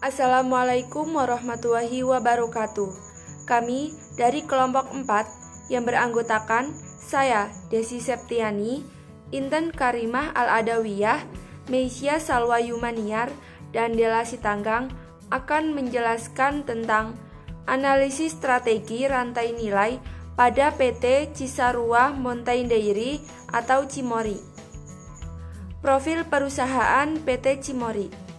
Assalamualaikum warahmatullahi wabarakatuh. Kami dari kelompok 4 yang beranggotakan saya, Desi Septiani, Inten Karimah Al-Adawiyah, Meisya Salwa Yumaniar, dan Dela Sitanggang akan menjelaskan tentang analisis strategi rantai nilai pada PT Cisarua Mountain Dairy atau Cimory. Profil perusahaan PT Cimory.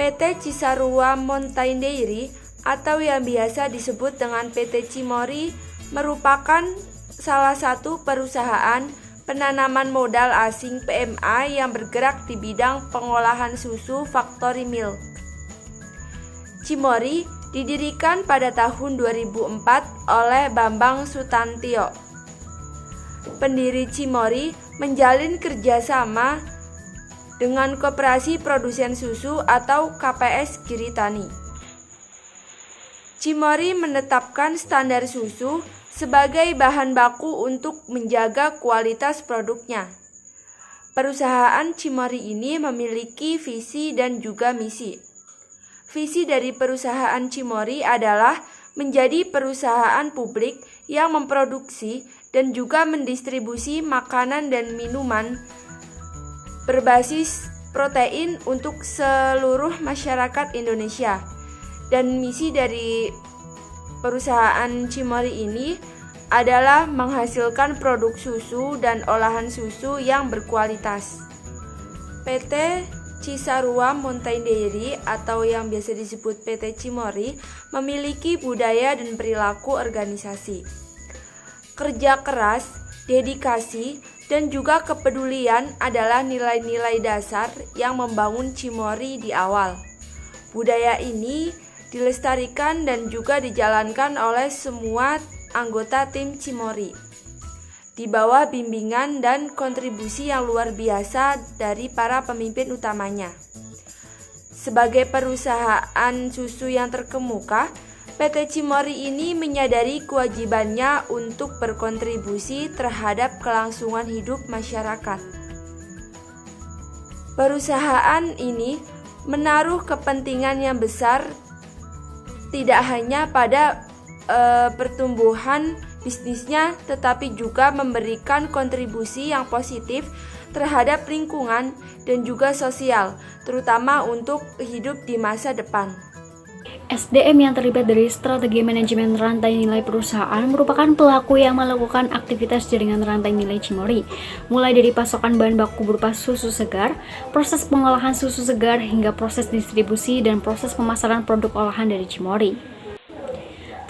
PT Cisarua Mountain Dairy atau yang biasa disebut dengan PT Cimory merupakan salah satu perusahaan penanaman modal asing PMA yang bergerak di bidang pengolahan susu factory milk. Cimory didirikan pada tahun 2004 oleh Bambang Sutantio. Pendiri Cimory menjalin kerjasama dengan Koperasi Produsen Susu atau KPS Giritani. Cimory menetapkan standar susu sebagai bahan baku untuk menjaga kualitas produknya. Perusahaan Cimory ini memiliki visi dan juga misi. Visi dari perusahaan Cimory adalah menjadi perusahaan publik yang memproduksi dan juga mendistribusi makanan dan minuman berbasis protein untuk seluruh masyarakat Indonesia. Dan misi dari perusahaan Cimory ini adalah menghasilkan produk susu dan olahan susu yang berkualitas. PT Cisarua Mountain Dairy atau yang biasa disebut PT Cimory memiliki budaya dan perilaku organisasi. Kerja keras, dedikasi, dan juga kepedulian adalah nilai-nilai dasar yang membangun Cimory di awal. Budaya ini dilestarikan dan juga dijalankan oleh semua anggota tim Cimory di bawah bimbingan dan kontribusi yang luar biasa dari para pemimpin utamanya. Sebagai perusahaan susu yang terkemuka, PT Cimory ini menyadari kewajibannya untuk berkontribusi terhadap kelangsungan hidup masyarakat. Perusahaan ini menaruh kepentingan yang besar tidak hanya pada pertumbuhan bisnisnya, tetapi juga memberikan kontribusi yang positif terhadap lingkungan dan juga sosial, terutama untuk hidup di masa depan. SDM yang terlibat dari strategi manajemen rantai nilai perusahaan merupakan pelaku yang melakukan aktivitas jaringan rantai nilai Cimory, mulai dari pasokan bahan baku berupa susu segar, proses pengolahan susu segar, hingga proses distribusi dan proses pemasaran produk olahan dari Cimory.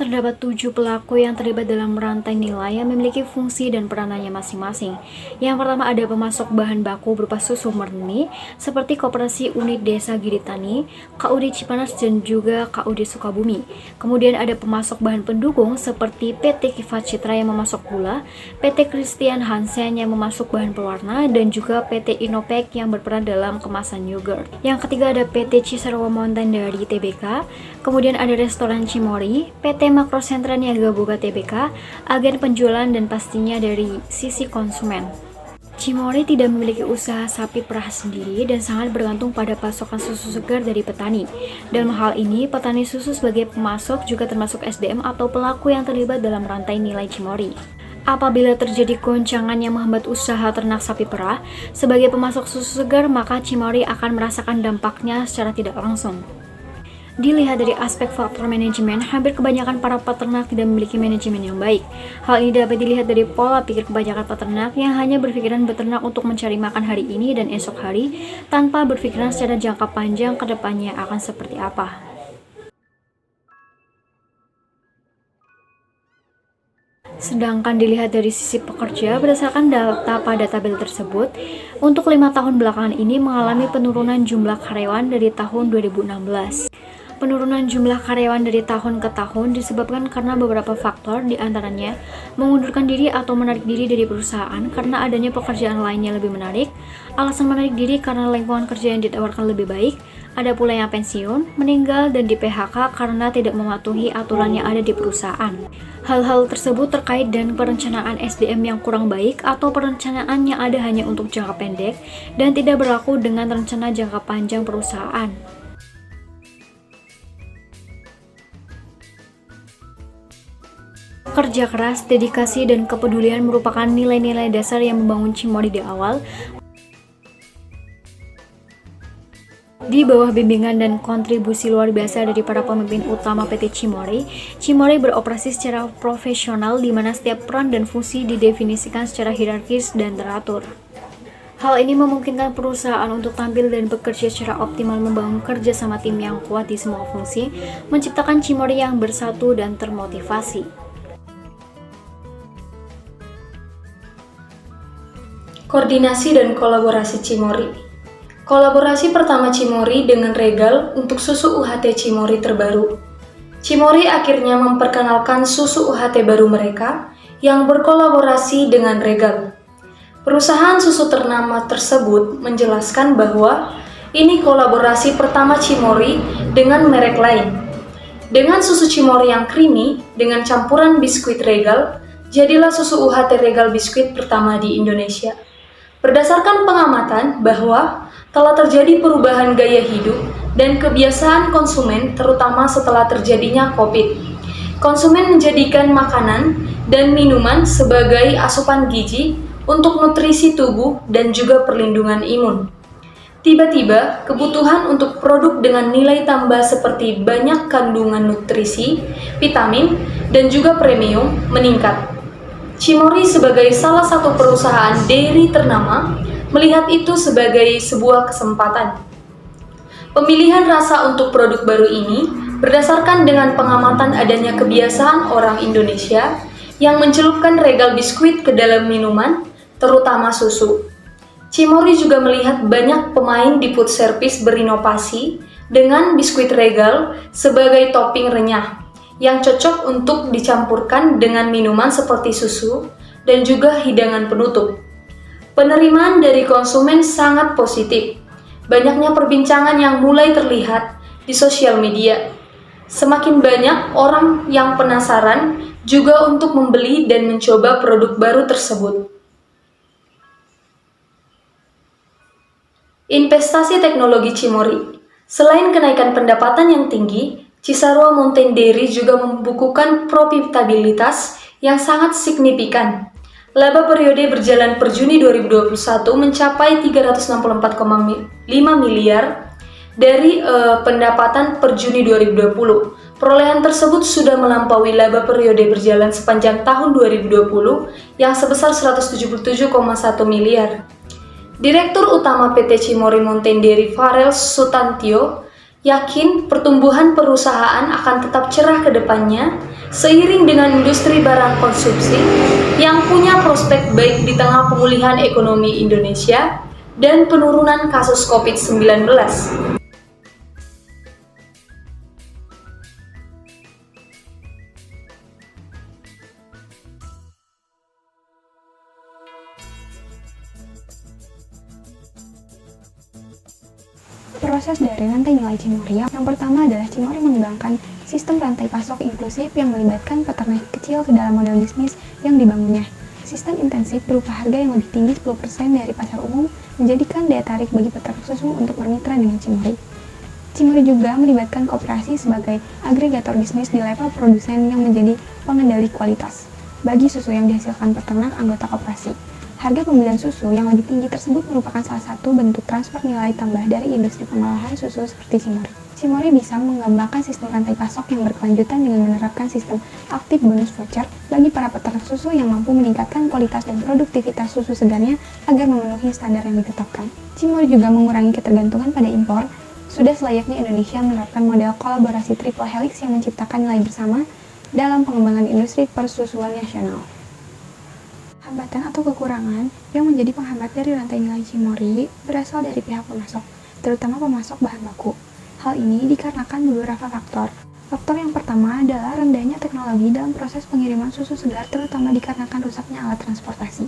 Terdapat 7 pelaku yang terlibat dalam rantai nilai yang memiliki fungsi dan peranannya masing-masing. Yang pertama ada pemasok bahan baku berupa susu murni seperti Koperasi Unit Desa Giritani, KUD Cipanas, dan juga KUD Sukabumi. Kemudian ada pemasok bahan pendukung seperti PT Kifat Citra yang memasok gula, PT Christian Hansen yang memasok bahan pewarna, dan juga PT Inopek yang berperan dalam kemasan yogurt. Yang ketiga ada PT Cisarua Mountain Dairy Tbk, kemudian ada Restoran Cimory, PT Makro Sentra Niaga Boga Tbk, agen penjualan, dan pastinya dari sisi konsumen. Cimory tidak memiliki usaha sapi perah sendiri dan sangat bergantung pada pasokan susu segar dari petani. Dalam hal ini, petani susu sebagai pemasok juga termasuk SDM atau pelaku yang terlibat dalam rantai nilai Cimory. Apabila terjadi goncangan yang menghambat usaha ternak sapi perah, sebagai pemasok susu segar, maka Cimory akan merasakan dampaknya secara tidak langsung. Dilihat dari aspek faktor manajemen, hampir kebanyakan para peternak tidak memiliki manajemen yang baik. Hal ini dapat dilihat dari pola pikir kebanyakan peternak yang hanya berpikiran beternak untuk mencari makan hari ini dan esok hari, tanpa berpikiran secara jangka panjang ke depannya akan seperti apa. Sedangkan dilihat dari sisi pekerja, berdasarkan data pada tabel tersebut, untuk 5 tahun belakangan ini mengalami penurunan jumlah karyawan dari tahun 2016. Penurunan jumlah karyawan dari tahun ke tahun disebabkan karena beberapa faktor, diantaranya mengundurkan diri atau menarik diri dari perusahaan karena adanya pekerjaan lainnya lebih menarik, alasan menarik diri karena lingkungan kerja yang ditawarkan lebih baik, ada pula yang pensiun, meninggal, dan di PHK karena tidak mematuhi aturan yang ada di perusahaan. Hal-hal tersebut terkait dengan perencanaan SDM yang kurang baik atau perencanaan yang ada hanya untuk jangka pendek dan tidak berlaku dengan rencana jangka panjang perusahaan. Kerja keras, dedikasi, dan kepedulian merupakan nilai-nilai dasar yang membangun Cimory di awal. Di bawah bimbingan dan kontribusi luar biasa dari para pemimpin utama PT Cimory, Cimory beroperasi secara profesional di mana setiap peran dan fungsi didefinisikan secara hierarkis dan teratur. Hal ini memungkinkan perusahaan untuk tampil dan bekerja secara optimal, membangun kerjasama tim yang kuat di semua fungsi, menciptakan Cimory yang bersatu dan termotivasi. Koordinasi dan kolaborasi Cimory. Kolaborasi pertama Cimory dengan Regal untuk susu UHT Cimory terbaru. Cimory akhirnya memperkenalkan susu UHT baru mereka yang berkolaborasi dengan Regal. Perusahaan susu ternama tersebut menjelaskan bahwa ini kolaborasi pertama Cimory dengan merek lain. Dengan susu Cimory yang creamy dengan campuran biskuit Regal, jadilah susu UHT Regal biskuit pertama di Indonesia. Berdasarkan pengamatan bahwa telah terjadi perubahan gaya hidup dan kebiasaan konsumen terutama setelah terjadinya COVID. Konsumen menjadikan makanan dan minuman sebagai asupan gizi untuk nutrisi tubuh dan juga perlindungan imun. Tiba-tiba, kebutuhan untuk produk dengan nilai tambah seperti banyak kandungan nutrisi, vitamin, dan juga premium meningkat. Cimory sebagai salah satu perusahaan dairy ternama melihat itu sebagai sebuah kesempatan. Pemilihan rasa untuk produk baru ini berdasarkan dengan pengamatan adanya kebiasaan orang Indonesia yang mencelupkan Regal biskuit ke dalam minuman, terutama susu. Cimory juga melihat banyak pemain di food service berinovasi dengan biskuit Regal sebagai topping renyah yang cocok untuk dicampurkan dengan minuman seperti susu dan juga hidangan penutup. Penerimaan dari konsumen sangat positif. Banyaknya perbincangan yang mulai terlihat di sosial media. Semakin banyak orang yang penasaran juga untuk membeli dan mencoba produk baru tersebut. Investasi teknologi Cimory. Selain kenaikan pendapatan yang tinggi, Cisarua Mountain Dairy juga membukukan profitabilitas yang sangat signifikan. Laba periode berjalan per Juni 2021 mencapai 364,5 miliar dari pendapatan per Juni 2020. Perolehan tersebut sudah melampaui laba periode berjalan sepanjang tahun 2020 yang sebesar 177,1 miliar. Direktur Utama PT Cimory Mountain Dairy Farel Sutantio yakin pertumbuhan perusahaan akan tetap cerah ke depannya seiring dengan industri barang konsumsi yang punya prospek baik di tengah pemulihan ekonomi Indonesia dan penurunan kasus COVID-19. Proses dari rantai nilai Cimory yang pertama adalah Cimory mengembangkan sistem rantai pasok inklusif yang melibatkan peternak kecil ke dalam model bisnis yang dibangunnya. Sistem intensif berupa harga yang lebih tinggi 10% dari pasar umum menjadikan daya tarik bagi peternak susu untuk bermitra dengan Cimory. Cimory juga melibatkan koperasi sebagai agregator bisnis di level produsen yang menjadi pengendali kualitas bagi susu yang dihasilkan peternak anggota koperasi. Harga pembelian susu yang lebih tinggi tersebut merupakan salah satu bentuk transfer nilai tambah dari industri pengolahan susu seperti Cimory. Cimory bisa mengembangkan sistem rantai pasok yang berkelanjutan dengan menerapkan sistem active bonus voucher bagi para peternak susu yang mampu meningkatkan kualitas dan produktivitas susu segarnya agar memenuhi standar yang ditetapkan. Cimory juga mengurangi ketergantungan pada impor. Sudah selayaknya Indonesia menerapkan model kolaborasi triple helix yang menciptakan nilai bersama dalam pengembangan industri persusuan nasional. Hambatan atau kekurangan yang menjadi penghambat dari rantai nilai Cimory berasal dari pihak pemasok, terutama pemasok bahan baku. Hal ini dikarenakan beberapa faktor. Faktor yang pertama adalah rendahnya teknologi dalam proses pengiriman susu segar, terutama dikarenakan rusaknya alat transportasi.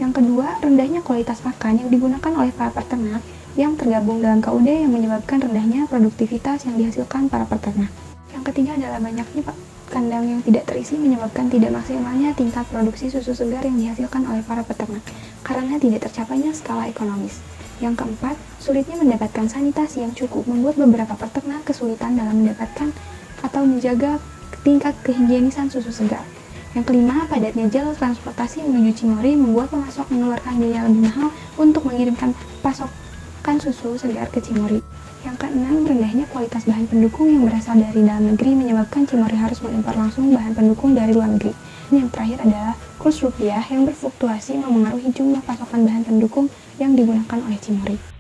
Yang kedua, rendahnya kualitas pakan yang digunakan oleh para peternak yang tergabung dalam KUD yang menyebabkan rendahnya produktivitas yang dihasilkan para peternak. Yang ketiga adalah banyaknya kandang yang tidak terisi menyebabkan tidak maksimalnya tingkat produksi susu segar yang dihasilkan oleh para peternak karena tidak tercapainya skala ekonomis. Yang keempat, sulitnya mendapatkan sanitasi yang cukup membuat beberapa peternak kesulitan dalam mendapatkan atau menjaga tingkat kehigienisan susu segar. Yang kelima, padatnya jalur transportasi menuju Cimory membuat pemasok mengeluarkan biaya lebih mahal untuk mengirimkan pasokan susu segar ke Cimory. Yang keenam, rendahnya kualitas bahan pendukung yang berasal dari dalam negeri menyebabkan Cimory harus mengimpor langsung bahan pendukung dari luar negeri. Dan yang terakhir adalah kurs rupiah yang berfluktuasi memengaruhi jumlah pasokan bahan pendukung yang digunakan oleh Cimory.